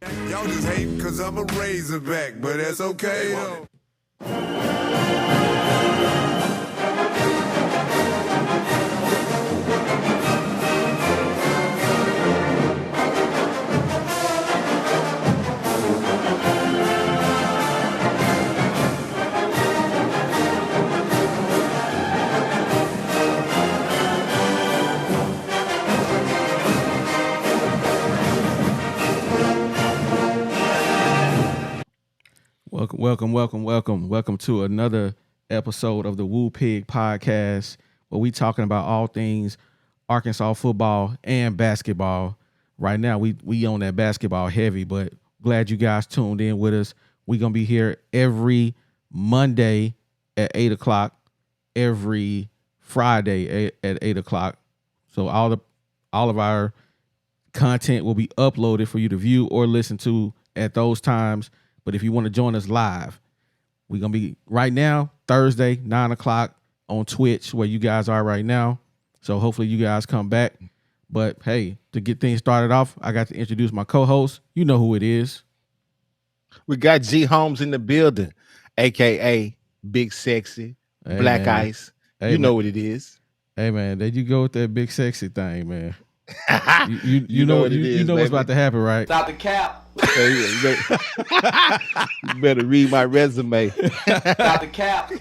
Y'all just hate cause I'm a Razorback, but that's okay though. Welcome to another episode of the Woo Pig Podcast, where we talking about all things Arkansas football and basketball. Right now, we on that basketball heavy, but glad you guys tuned in with us. We gonna be here every Monday at 8:00, every Friday at 8:00. So all of our content will be uploaded for you to view or listen to at those times. But if you want to join us live, we're going to be right now, Thursday, 9:00 on Twitch, where you guys are right now. So hopefully you guys come back. But hey, to get things started off, I got to introduce my co-host. You know who it is. We got G Holmes in the building, a.k.a. Big Sexy, Hey, Black man. Ice. Hey, you know man. what it is. Hey, man, there you go with that big sexy thing, man. You know what it is, you know what's baby. about to happen, right? Stop the cap. You better read my resume. Stop the cap.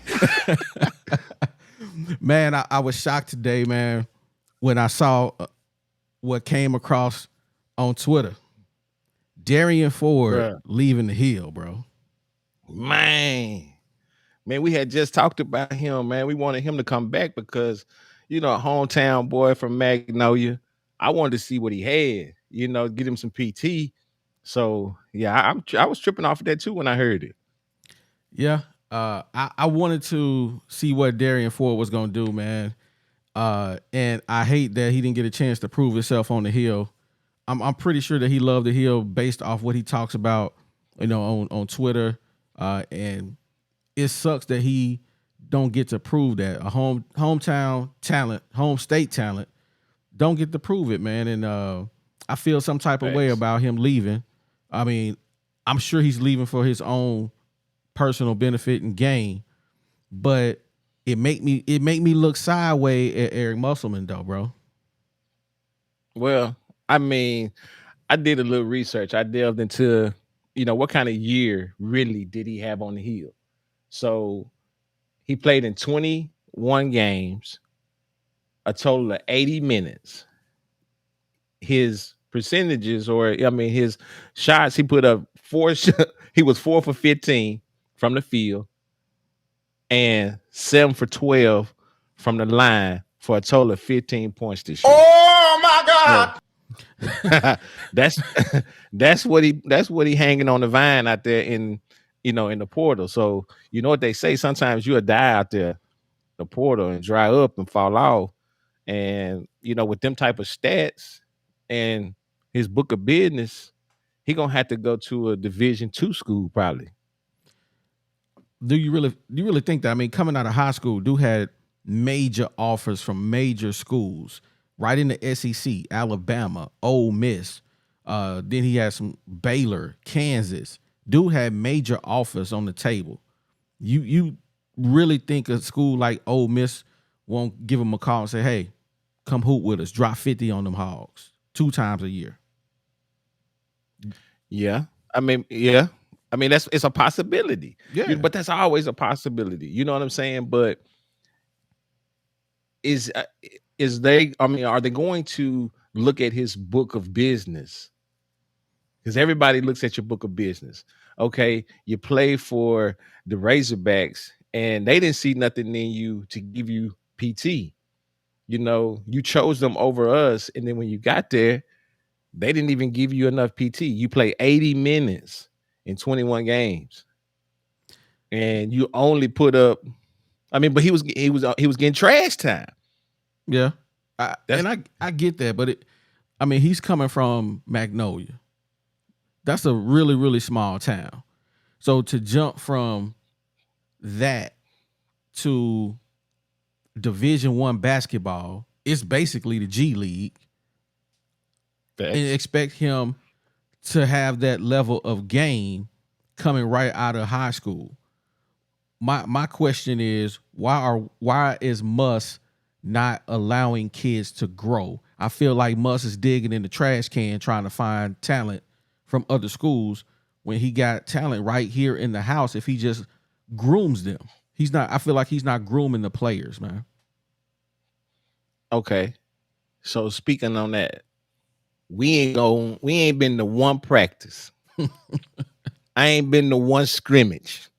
Man, I was shocked today, man, when I saw what came across on Twitter. Derrian Ford Bruh. leaving the Hill, bro. Man, we had just talked about him, man. We wanted him to come back because, a hometown boy from Magnolia. I wanted to see what he had, get him some PT. So, yeah, I was tripping off of that too when I heard it. Yeah, I wanted to see what Derrian Ford was going to do, man. And I hate that he didn't get a chance to prove himself on the Hill. I'm pretty sure that he loved the Hill based off what he talks about, on Twitter. And it sucks that he don't get to prove that. A hometown talent, home state talent, don't get to prove it, man. And I feel some type of way about him leaving. I mean, I'm sure he's leaving for his own personal benefit and gain, but it make me look sideways at Eric Musselman, though, bro. Well, I mean, I did a little research. I delved into, what kind of year really did he have on the Hill? So he played in 21 games, a total of 80 minutes. His percentages, his shots, he put up he was 4 for 15 from the field and 7 for 12 from the line for a total of 15 points this year. Oh my God! That's what he hanging on the vine out there in the portal. So you know what they say, sometimes you'll die out there the portal and dry up and fall off. And with them type of stats and his book of business, he gonna have to go to a Division II school probably. Do you really think that? I mean, coming out of high school, dude had major offers from major schools right in the SEC, Alabama, Ole Miss. Then he had some Baylor, Kansas. Dude had major offers on the table. You really think a school like Ole Miss won't give him a call and say, hey, come hoop with us, drop 50 on them Hogs 2 times a year? Yeah. I mean, it's a possibility. Yeah. But that's always a possibility. You know what I'm saying? But are they going to look at his book of business? Because everybody looks at your book of business. Okay, you play for the Razorbacks and they didn't see nothing in you to give you PT. You chose them over us, and then when you got there, they didn't even give you enough PT. You play 80 minutes in 21 games, and you only put up. I mean, but he was getting trash time. Yeah, I get that, but he's coming from Magnolia. That's a really, really small town. So to jump from that to Division I basketball, it's basically the G League, and expect him to have that level of game coming right out of high school. My question is why is Muss not allowing kids to grow? I feel like Muss is digging in the trash can trying to find talent from other schools when he got talent right here in the house. If he just grooms them, he's not. I feel like he's not grooming the players, man. Okay. So speaking on that, we ain't been to one practice. I ain't been to one scrimmage.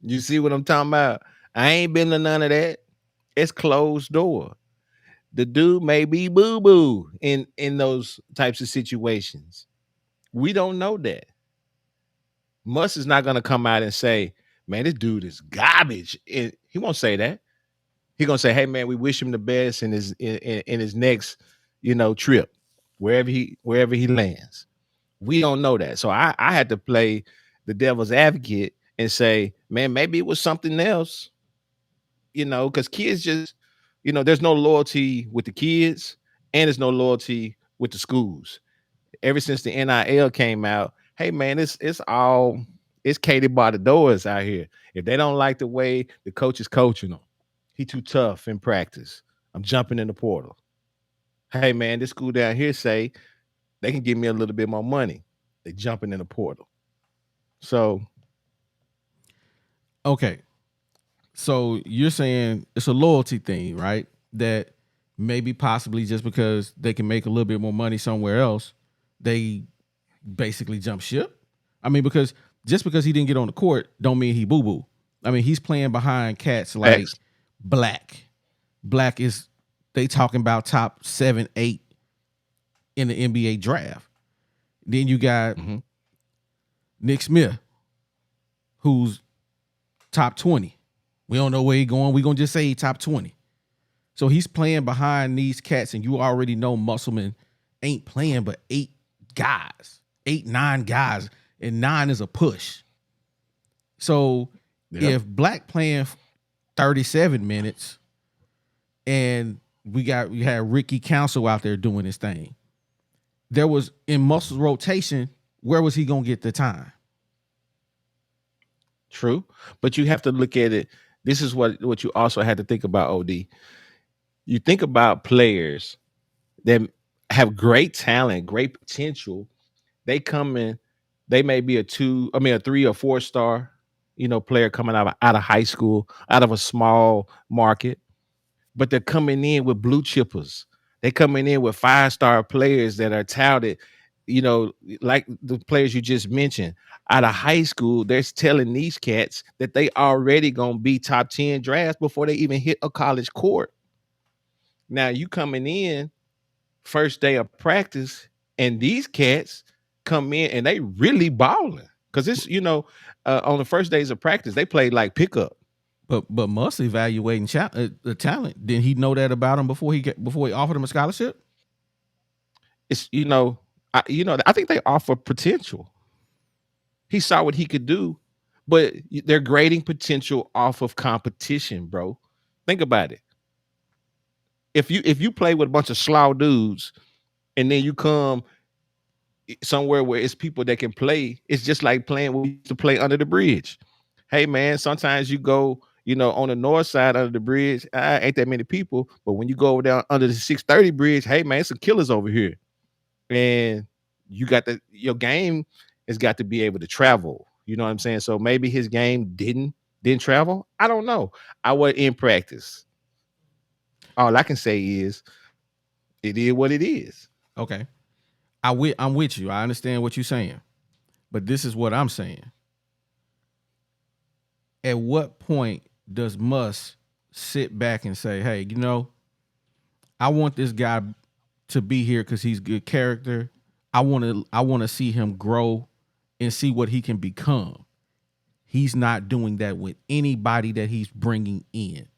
You see what I'm talking about? I ain't been to none of that. It's closed door. The dude may be boo-boo in those types of situations. We don't know that. Muss is not gonna come out and say, man, this dude is garbage. He won't say that. He gonna say, hey man, we wish him the best in his next, trip, wherever he lands. We don't know that. So I had to play the devil's advocate and say, man, maybe it was something else, because kids just, there's no loyalty with the kids and there's no loyalty with the schools. Ever since the NIL came out, hey man, it's catered by the doors out here. If they don't like the way the coach is coaching them, he too tough in practice, I'm jumping in the portal. Hey man, this school down here say they can give me a little bit more money. They jumping in the portal. So Okay. So you're saying it's a loyalty thing, right? That maybe possibly just because they can make a little bit more money somewhere else, they basically jump ship. I mean, because just because he didn't get on the court don't mean he boo-boo. I mean, he's playing behind cats like X. Black. Black is, they talking about top 7, 8 in the NBA draft. Then you got Nick Smith, who's top 20. We don't know where he's going. We're going to just say top 20. So he's playing behind these cats, and you already know Musselman ain't playing but 8 guys, 8, 9 guys, and 9 is a push. So if Black playing 37 minutes and we had Ricky Council out there doing his thing, there was in Mussel's rotation, where was he going to get the time? True. But you have to look at it. This is what you also had to think about, OD. You think about players that have great talent, great potential. They come in, they may be a 3 or 4 star, player coming out of high school, out of a small market, but they're coming in with blue chippers. They're coming in with 5-star players that are touted, like the players you just mentioned. Out of high school, they're telling these cats that they already gonna be top 10 drafts before they even hit a college court. Now you coming in first day of practice, and these cats come in and they really balling because it's on the first days of practice they played like pickup. But Muss evaluating the talent. Didn't he know that about him before he offered him a scholarship? It's I think they offer potential. He saw what he could do, but they're grading potential off of competition, bro. Think about it. If you play with a bunch of slow dudes and then you come somewhere where it's people that can play, it's just like playing we used to play under the bridge. Hey man, sometimes you go, on the north side under the bridge, ain't that many people, but when you go down under the 630 bridge, hey man, it's some killers over here. And you got your game has got to be able to travel. You know what I'm saying? So maybe his game didn't travel. I don't know. I was in practice. All I can say is it is what it is. Okay. I'm with you. I understand what you're saying. But this is what I'm saying. At what point does Muss sit back and say, hey, I want this guy to be here because he's good character. I want to see him grow and see what he can become. He's not doing that with anybody that he's bringing in.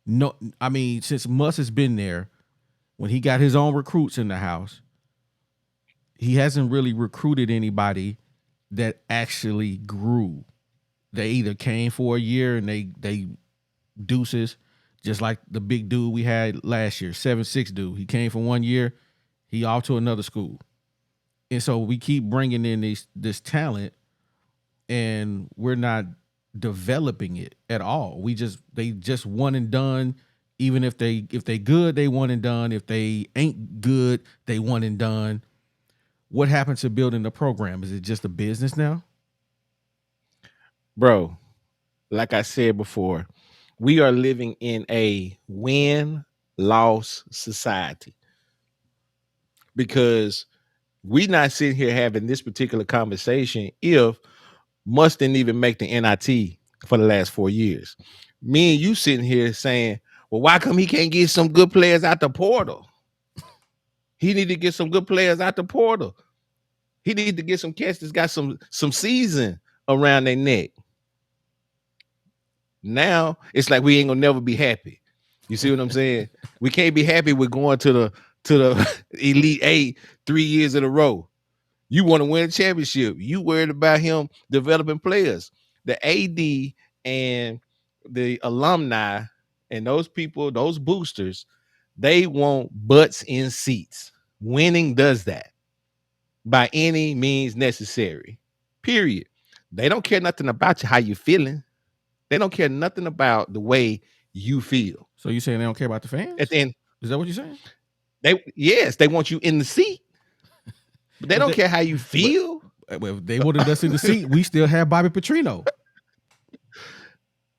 No, I mean, since Muss has been there, when he got his own recruits in the house, he hasn't really recruited anybody that actually grew. They either came for a year and they deuces, just like the big dude we had last year, 7'6" dude. He came for 1 year, he off to another school. And so we keep bringing in this talent, and we're not developing it at all. They just one and done. Even if they good, they one and done. If they ain't good, they one and done. What happened to building the program? Is it just a business now? Bro, like I said before, we are living in a win-loss society because we not sitting here having this particular conversation if Must didn't even make the NIT for the last 4 years. Me and you sitting here saying, well, why come he can't get some good players out the portal? He need to get some good players out the portal. He need to get some cats that's got some season around their neck. Now it's like we ain't gonna never be happy. You see what I'm saying? We can't be happy with going to the Elite Eight 3 years in a row. You want to win a championship. You worried about him developing players. The AD and the alumni and those people, those boosters, they want butts in seats. Winning does that by any means necessary. Period. They don't care nothing about you, how you feeling. They don't care nothing about the way you feel. So you saying they don't care about the fans? At the end, is that what you're saying? They want you in the seat. But they don't care how you feel. But if they wanted us in the seat, we still have Bobby Petrino.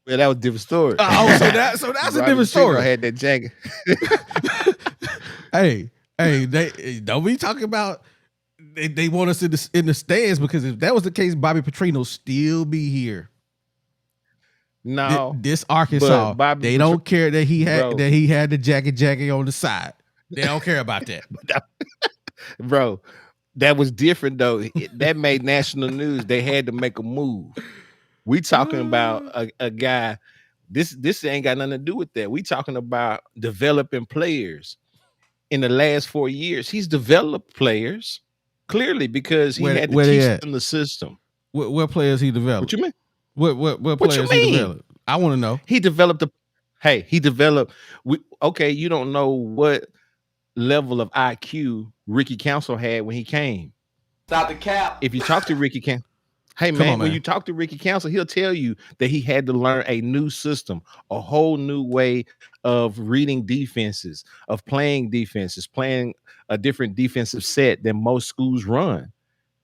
Well, that was a different story. So that's a different story. I had that jacket. hey, they don't be talking about they want us in the stands, because if that was the case, Bobby Petrino still be here. No, this Arkansas, they don't care that he had the jacket on the side. They don't care about that, bro. That was different though. That made national news. They had to make a move. We talking about a guy. This ain't got nothing to do with that. We talking about developing players. In the last 4 years, he's developed players clearly because he had to teach them the system. What players he developed? What you mean? What players he developed? I want to know. He developed you don't know what level of IQ Ricky Council had when he came. Stop the cap. If you talk to Ricky Council, when you talk to Ricky Council, he'll tell you that he had to learn a new system, a whole new way of reading defenses, of playing defenses, playing a different defensive set than most schools run.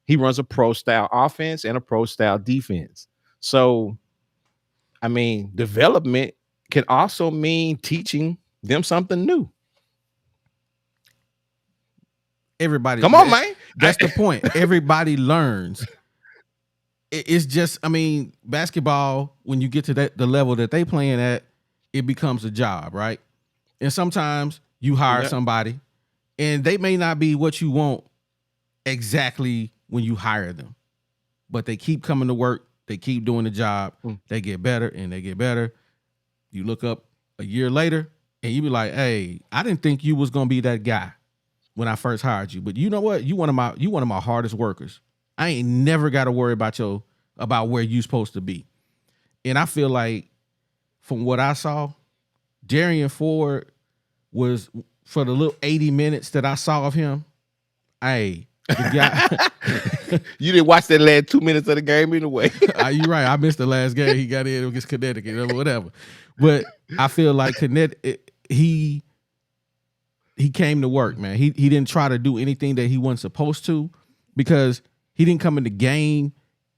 He runs a pro style offense and a pro style defense. So, I mean, development can also mean teaching them something new. Everybody, come on, man. That's the point. Everybody learns. It's just, I mean, basketball, when you get to the level that they playing at, it becomes a job, right? And sometimes you hire somebody and they may not be what you want exactly when you hire them, but they keep coming to work. They keep doing the job. They get better and they get better. You look up a year later and you be like, hey, I didn't think you was going to be that guy when I first hired you, but you know what? You one of my hardest workers. I ain't never got to worry about where you supposed to be. And I feel like from what I saw, Derrian Ford was, for the little 80 minutes that I saw of him, hey, the guy. You didn't watch that last 2 minutes of the game anyway. You're right. I missed the last game. He got in against Connecticut or whatever. But I feel like Connecticut, he came to work, man. He didn't try to do anything that he wasn't supposed to, because he didn't come in the game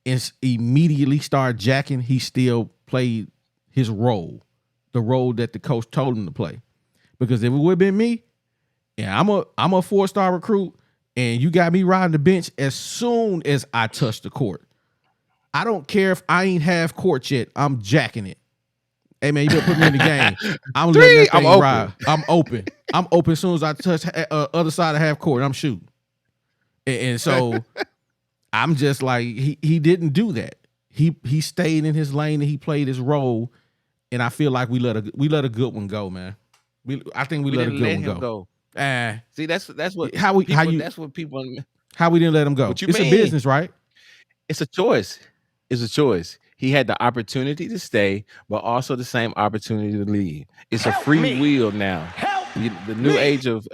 and immediately start jacking. He still played his role, the role that the coach told him to play. Because if it would have been me, and I'm a 4-star recruit, and you got me riding the bench as soon as I touch the court, I don't care if I ain't half court yet. I'm jacking it. Hey man, you better put me in the game. I'm letting that thing ride. I'm open. I'm open as soon as I touch other side of half court. I'm shooting. And so I'm just like, he didn't do that. He stayed in his lane and he played his role. And I feel like we let a good one go, man. I think we let a good one go. See, that's what how we didn't let him go. It's a business, right? It's a choice. It's a choice. He had the opportunity to stay, but also the same opportunity to leave. It's a free will now. The new age of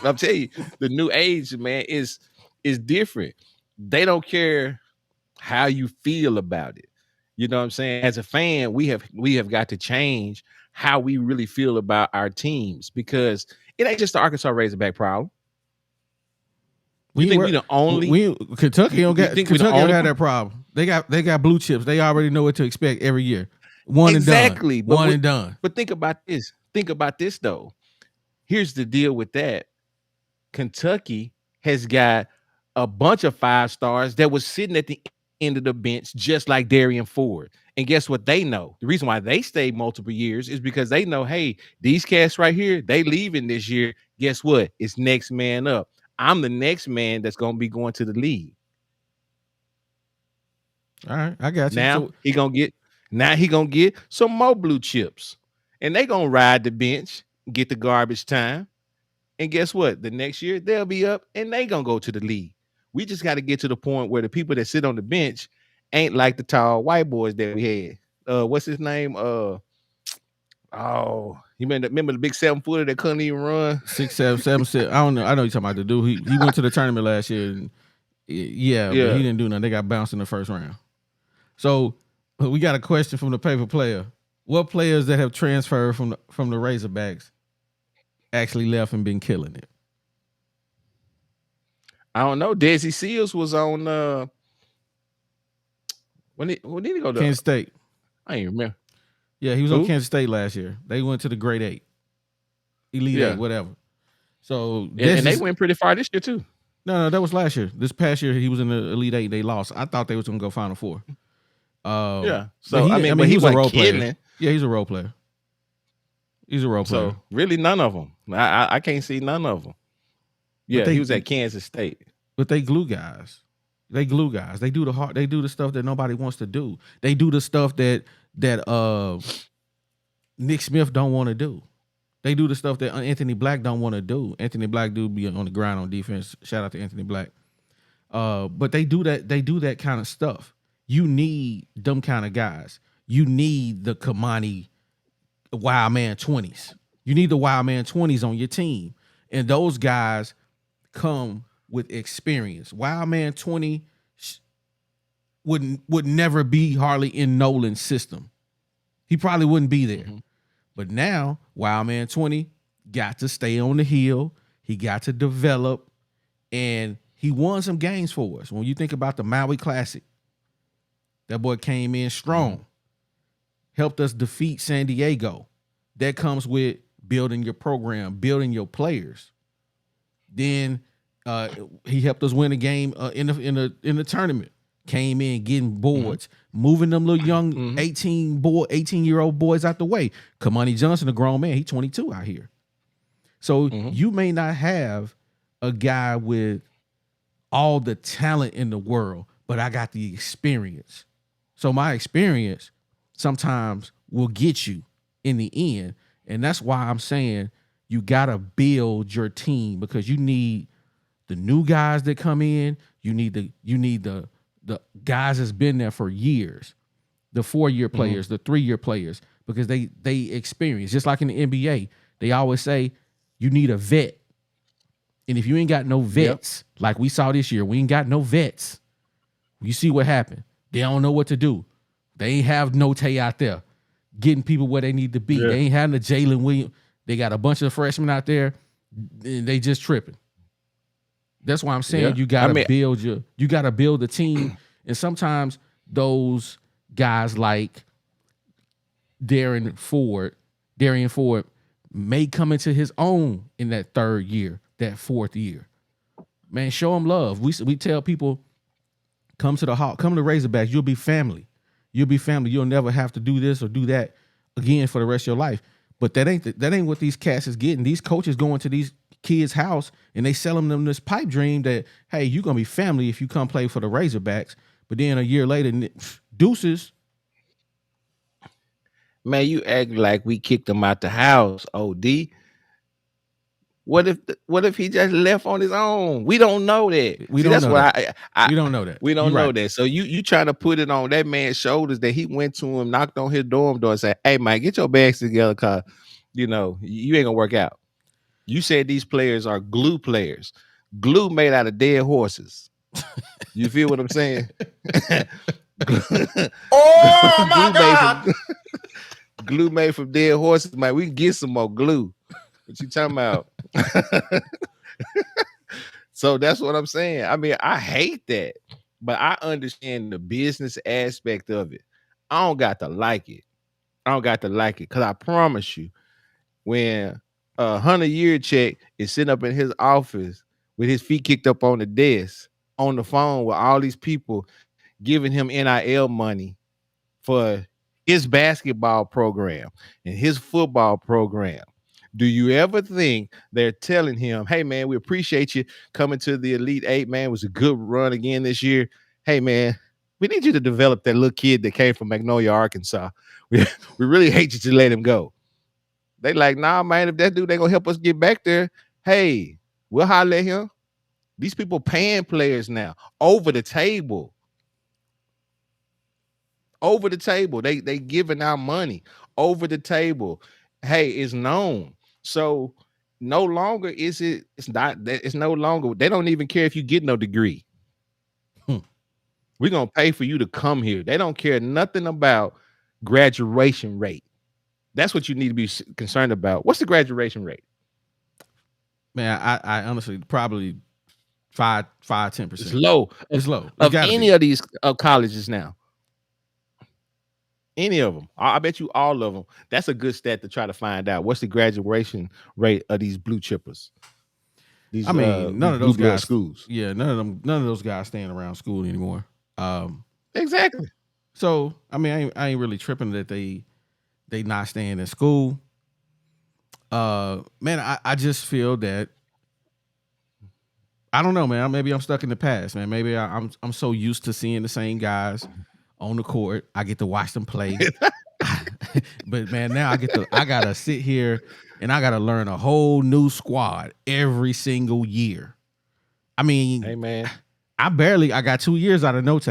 I'm telling you, the new age, man, is different. They don't care how you feel about it. You know what I'm saying? As a fan, we have got to change how we really feel about our teams, because it ain't just the Arkansas Razorback problem. You think we the only? Kentucky don't you got think we the Kentucky don't only- have that problem. They got blue chips. They already know what to expect every year. One Exactly, and but done. One and done. But think about this. Think about this though. Here's the deal with that. Kentucky has got a bunch of 5 stars that was sitting at the end of the bench, just like Derrian Ford. And guess what they know? The reason why they stayed multiple years is because they know, hey, these cats right here, they leaving this year. Guess what? It's next man up. I'm the next man that's going to be going to the league. All right, I got you. Now he gonna get some more blue chips, and they gonna ride the bench, get the garbage time, and guess what? The next year they'll be up and they gonna go to the league. We just got to get to the point where the people that sit on the bench ain't like the tall white boys that we had. What's his name? You remember the big 7-footer that couldn't even run? 6, 7, 7, 6. I don't know. I know you're talking about the dude. He went to the tournament last year. And but he didn't do nothing. They got bounced in the first round. So we got a question from the paper player. What players that have transferred from the Razorbacks actually left and been killing it? I don't know. Desi Seals was on. When did he go to Kansas State? I ain't remember. Yeah, he was on Kansas State last year. They went to the grade 8, Elite 8, whatever. So and they went pretty far this year too. No, that was last year. This past year he was in the Elite 8. They lost. I thought they was gonna go Final 4. So but he was a role player. killing. Yeah, he's a role player. He's a role player. So really, none of them. I can't see none of them. Yeah, he was at Kansas State. But they glue guys. They glue guys. They do the hard. They do the stuff that nobody wants to do. They do the stuff that Nick Smith don't want to do. They do the stuff that Anthony Black don't want to do. Anthony Black do be on the ground on defense. Shout out to Anthony Black. But they do that. They do that kind of stuff. You need them kind of guys. You need the Kamani Wild Man 20s. You need the Wild Man 20s on your team. And those guys come with experience. Wild Man 20 would never be hardly in Nolan's system. He probably wouldn't be there. Mm-hmm. But now, Wild Man 20 got to stay on the hill. He got to develop. And he won some games for us. When you think about the Maui Classic, that boy came in strong. Helped us defeat San Diego. That comes with building your program, building your players. Then he helped us win a game in the tournament. Came in getting boards, moving them little young 18-year-old boys out the way. Kamani Johnson, a grown man, he's 22 out here. So you may not have a guy with all the talent in the world, but I got the experience. So my experience sometimes will get you in the end. And that's why I'm saying you got to build your team, because you need the new guys that come in. You need the guys that's been there for years, the 4-year players, the 3-year players, because they experience. Just like in the NBA, they always say you need a vet. And if you ain't got no vets, like we saw this year, we ain't got no vets. You see what happened. They don't know what to do. They ain't have Note out there getting people where they need to be. Yeah. They ain't having the Jalen Williams. They got a bunch of freshmen out there, and they just tripping. That's why I'm saying you gotta build the team. And sometimes those guys like Derrian Ford may come into his own in that 3rd year, that 4th year. Man, show them love. We tell people, come to Razorbacks, you'll be family. You'll be family. You'll never have to do this or do that again for the rest of your life. But that ain't what these cats is getting. These coaches going to these kids' house and they selling them this pipe dream that, hey, you're gonna be family if you come play for the Razorbacks. But then a year later, deuces. Man, you act like we kicked him out the house, OD. What if he just left on his own? We don't know that. We don't know that. We don't know that. So you trying to put it on that man's shoulders that he went to him, knocked on his dorm door and said, hey, man, get your bags together, cause, you ain't gonna work out. You said these players are glue players. Glue made out of dead horses. You feel what I'm saying? Oh my glue made God! from glue made from dead horses, man. We can get some more glue. What you talking about? So that's what I'm saying. I mean, I hate that, but I understand the business aspect of it. I don't got to like it. I don't got to like it because I promise you, when a 100-year check is sitting up in his office with his feet kicked up on the desk, on the phone with all these people giving him NIL money for his basketball program and his football program. Do you ever think they're telling him, hey, man, we appreciate you coming to the Elite Eight, man. It was a good run again this year. Hey, man, we need you to develop that little kid that came from Magnolia, Arkansas. We really hate you to let him go. They like, nah, man, if that dude ain't gonna help us get back there, hey, we'll holler at him. These people paying players now over the table. Over the table. They giving out money over the table. Hey, it's known. So no longer is it, it's no longer, they don't even care if you get no degree. We're gonna pay for you to come here. They don't care nothing about graduation rate. That's what you need to be concerned about. What's the graduation rate? Man, I honestly probably 10%. It's low. It's low. Of any of these colleges now. Any of them. I bet you all of them. That's a good stat to try to find out. What's the graduation rate of these blue chippers? These, I mean, none of those guys schools. Yeah, none of those guys staying around school anymore. Exactly. So I mean, I ain't really tripping that they not staying in school. Man, I just feel that I don't know, man. Maybe I'm stuck in the past, man. Maybe I'm so used to seeing the same guys on the court. I get to watch them play. But man, now I gotta sit here and I gotta learn a whole new squad every single year. I mean, hey man, I got 2 years out of Note.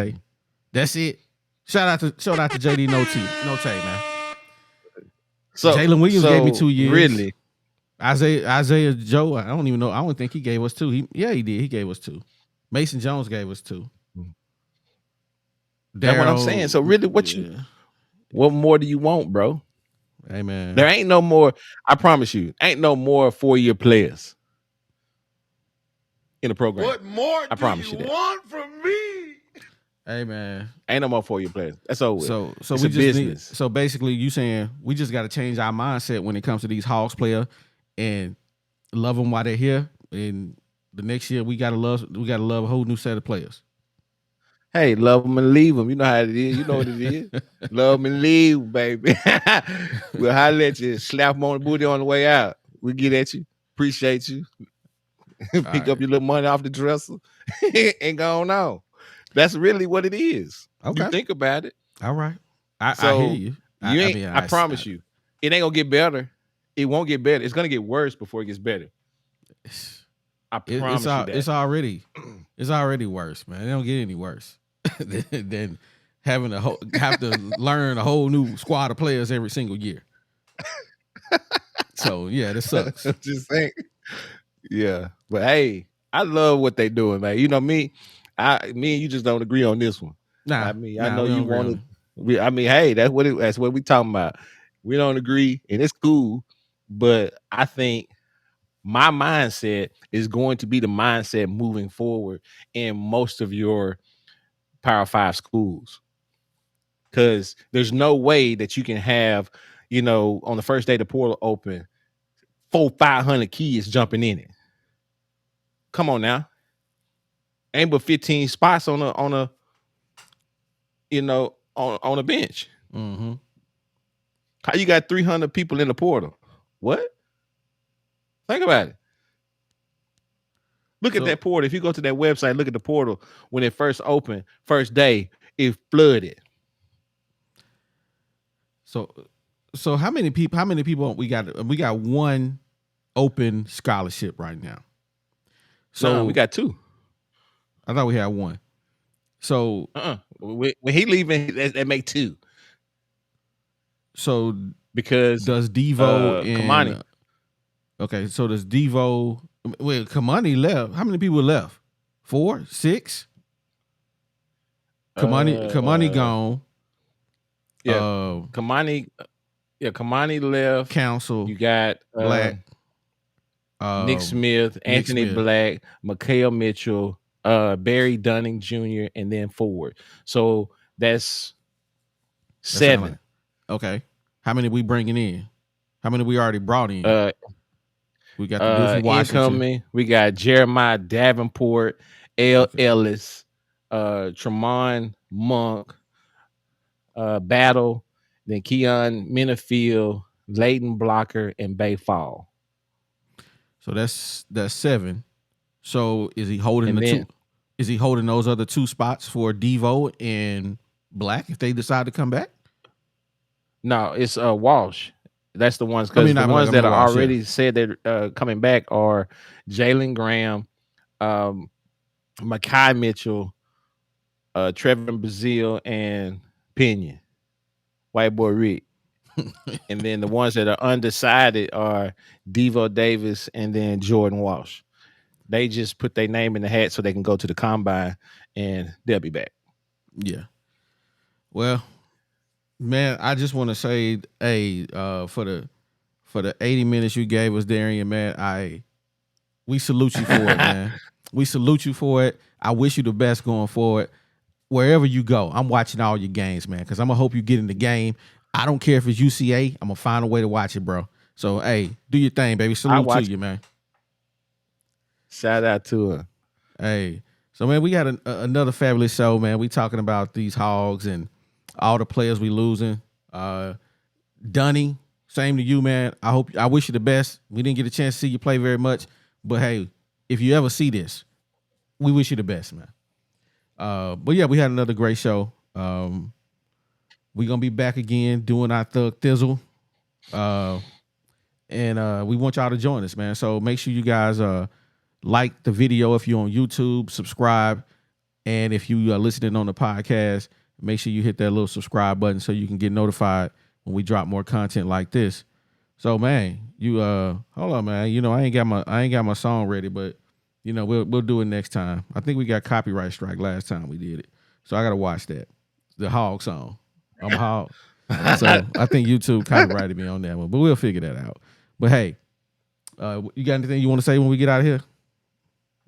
That's it. Shout out to JD Note, man. So Jalen Williams gave me 2 years. Really? Isaiah Joe, I don't even know. I don't think he gave us 2. He did. He gave us 2. Mason Jones gave us 2. That's what I'm saying. So really, what more do you want, bro? Hey man, there ain't no more. I promise you, ain't no more 4-year players in the program. What more I promise you that. want from me? Hey man, ain't no more 4-year players. That's over. So it's we a just business. so basically, you saying we just got to change our mindset when it comes to these Hawks player and love them while they're here, and the next year we gotta love a whole new set of players. Hey, love them and leave them. You know how it is. You know what it is. Love them and leave, baby. We'll holler at you. Slap them on the booty on the way out. We'll get at you. Appreciate you. Pick up your little money off the dresser and go on. That's really what it is. Okay. You think about it. All right. I hear you. I promise you, it ain't gonna get better. It won't get better. It's gonna get worse before it gets better. I promise you that. It's already worse, man. It don't get any worse than having have to learn a whole new squad of players every single year. So yeah, this sucks. Just saying. Yeah, but hey, I love what they doing, man. You know me and you just don't agree on this one. I know you want to. I mean, hey, that's what we talking about. We don't agree, and it's cool. But I think my mindset is going to be the mindset moving forward in most of your Power 5 schools, because there's no way that you can have, on the first day the portal open, 400-500 kids jumping in it. Come on now, ain't but 15 spots on a bench. Mm-hmm. How you got 300 people in the portal? What? Think about it. Look at that portal. If you go to that website, look at the portal when it first opened, first day, it flooded. So how many people we got? We got one open scholarship right now. So we got 2. I thought we had 1. So when he leaving, that make 2. So because does Devo and Kamani? Okay, so does Devo? Well, Kamani left. How many people left? 4, 6. Kamani gone. Yeah, Kamani. Yeah, Kamani left. Council You got Black. Nick Smith, Nick Anthony Smith. Black, Mikhail Mitchell, Barry Dunning Jr., and then Ford. So that's 7. Okay. How many we bringing in? How many we already brought in? We got the dude from Washington. Incoming. We got Jeremiah Davenport, Ellis, Tremont Monk, Battle, then Keon Minifield, Leighton Blocker, and Bay Fall. So that's 7. So is he holding And then- two? Is he holding those other 2 spots for Devo and Black if they decide to come back? No, it's Walsh. That's the ones, because the ones that are already said they're coming back are Jalen Graham, Makai Mitchell, Trevor Brazil, and Pinion, White Boy Rick. And then the ones that are undecided are Devo Davis and then Jordan Walsh. They just put their name in the hat so they can go to the combine and they'll be back. Yeah. Well, man, I just want to say, hey, for the 80 minutes you gave us, Darian, man, we salute you for it, man. We salute you for it. I wish you the best going forward. Wherever you go, I'm watching all your games, man, because I'm going to hope you get in the game. I don't care if it's UCA. I'm going to find a way to watch it, bro. So, hey, do your thing, baby. Salute to you, man. Shout out to her. Hey, so, man, we got another fabulous show, man. We talking about these Hogs and all the players we losing. Dunny, same to you, man. I wish you the best. We didn't get a chance to see you play very much, but hey, if you ever see this, we wish you the best, man. But yeah, we had another great show. We're gonna be back again doing our Thug Thizzle. And we want y'all to join us, man. So make sure you guys like the video if you're on YouTube, subscribe, and if you are listening on the podcast, make sure you hit that little subscribe button so you can get notified when we drop more content like this. So, man, you hold on, man. You know, I ain't got my song ready, but you know, we'll do it next time. I think we got copyright strike last time we did it, so I gotta watch that. The Hog song. I'm a hog. So I think YouTube copyrighted me on that one, but we'll figure that out. But hey, you got anything you want to say when we get out of here?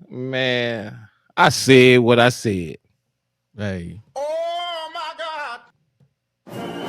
Man, I said what I said. Hey. Oh my God.